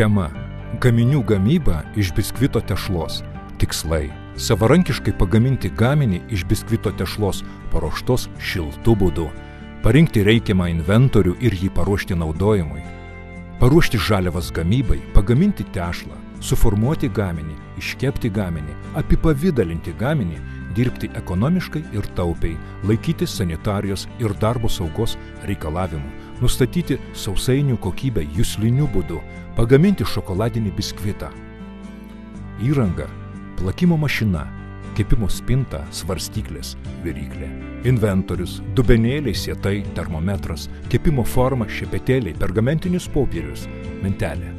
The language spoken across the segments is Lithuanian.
Tema – gaminių gamyba iš biskvito tešlos. Tikslai – savarankiškai pagaminti gaminį iš biskvito tešlos paruoštos šiltu būdu, parinkti reikiamą inventorių ir jį paruošti naudojimui, paruošti žaliavas gamybai, pagaminti tešlą, suformuoti gaminį, iškepti gaminį, apipavidalinti gaminį, dirbti ekonomiškai ir taupiai, laikyti sanitarijos ir darbo saugos reikalavimų, nustatyti sausainių kokybę jusliniu būdu, pagaminti šokoladinį biskvitą. Įranga – plakimo mašina, kepimo spinta, svarstyklės, viryklė, inventorius, dubenėliai, sietai, termometras, kepimo forma, šepetėliai, pergamentinis popierius, mentelė.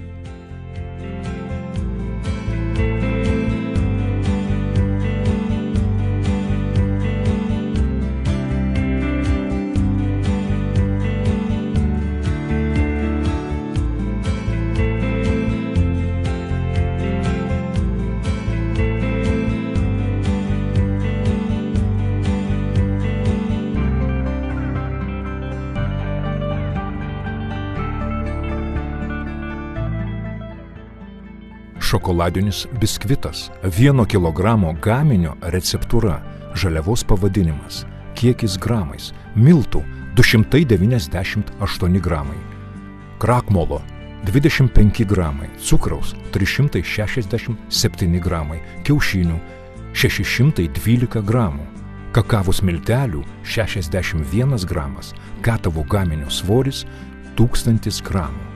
Šokoladinis biskvitas – 1 kilogramo gaminio receptūra, žaliavos pavadinimas, kiekis gramais, miltų – 298 gramai, krakmolo – 25 gramai, cukraus – 367 gramai, kiaušinių – 612 gramų, kakavos miltelių – 61 gramas, gatavo gaminio svoris – 1000 gramų.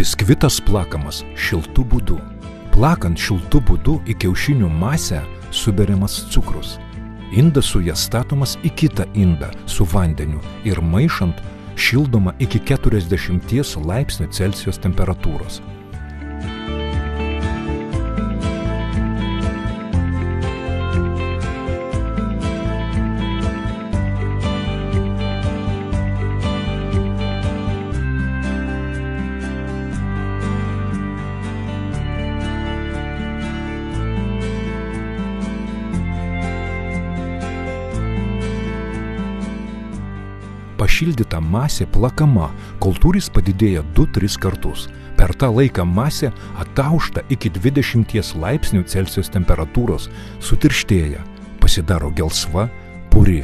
Biskvitas plakamas šiltu būdu. Plakant šiltu būdu į kiaušinių masę suberiamas cukrus. Indas su ja statomas į kitą indą su vandeniu ir maišant šildoma iki 40 laipsnių Celsijaus temperatūros. Pašildyta masė plakama, kol tūris padidėja 2-3 kartus. Per tą laiką masė ataušta iki 20 laipsnių Celsijaus temperatūros, sutirštėja, pasidaro gelsva, puri.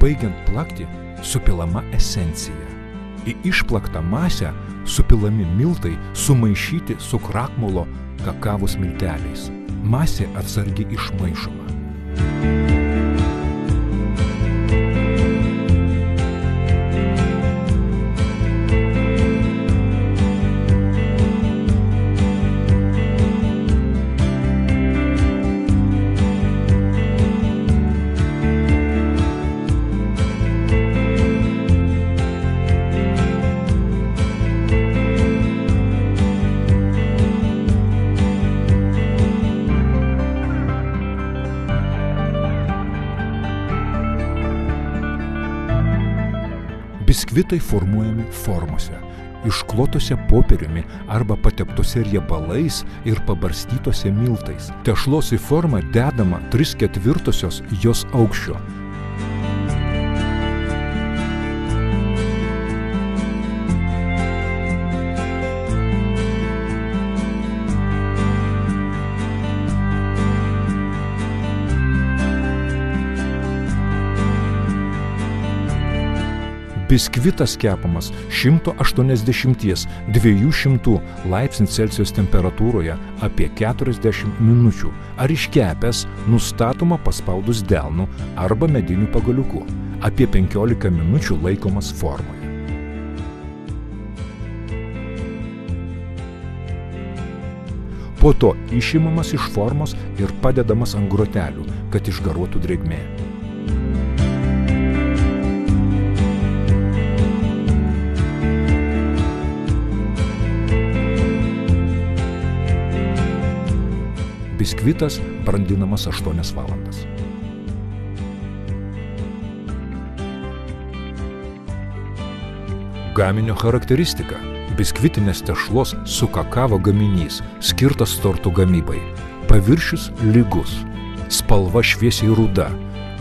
Baigiant plakti, supilama esencija. Į išplaktą masę supilami miltai sumaišyti su krakmolo kakavos milteliais. Masė atsargiai išmaišoma. Biskvitai formuojami formose, išklotose popieriumi arba pateptose riebalais ir pabarstytose miltais. Tešlos į formą dedama 3/4 jos aukščio. Biskvitas kepamas 180–200 laipsnių Celsijaus temperatūroje apie 40 minučių, ar iškepęs nustatoma paspaudus delnu arba mediniu pagaliuku, apie 15 minučių laikomas formoje. Po to išimamas iš formos ir padedamas ant grotelių, kad išgaruotų drėgmė. Biskvitas brandinamas 8 valandas. Gaminio charakteristika. Biskvitinės tešlos su kakavo gaminys, skirtas tortų gamybai. Paviršius lygus, spalva šviesiai ruda,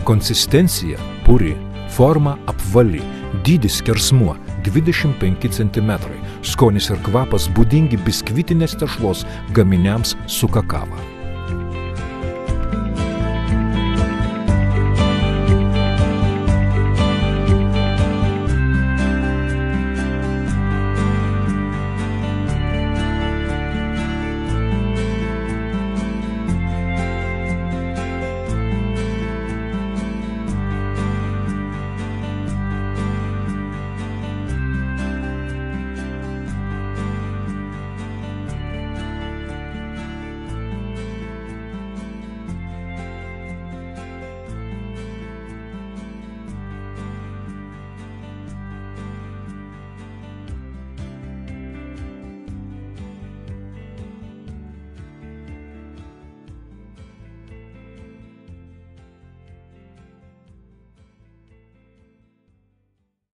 konsistencija puri, forma apvali, dydis skersmuo 25 cm, skonis ir kvapas būdingi biskvitinės tešlos gaminiams su kakava.